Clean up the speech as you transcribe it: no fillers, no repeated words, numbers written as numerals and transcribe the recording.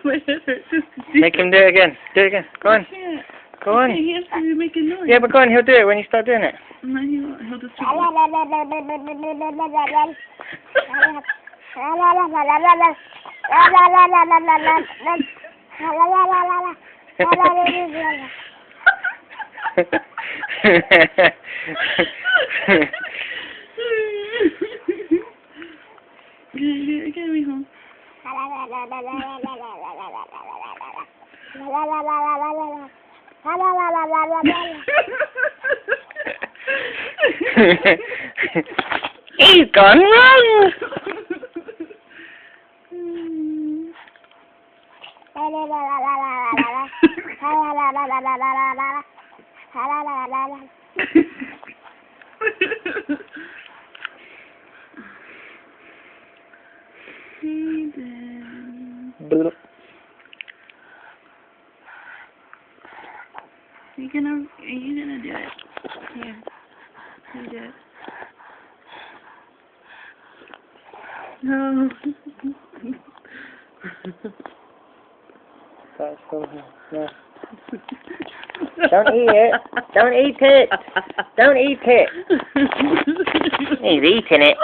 My head hurts. Make him do it again. Do it again. Go on. Go on. He has to make a noise. Yeah, but go on. He'll do it when you start doing it. No, he won't. He'll just Get me home. He's gone wrong. Are you gonna do it? Here. You do it. No. That's so no. Don't eat it. Don't eat it. Don't eat it. He's eating it.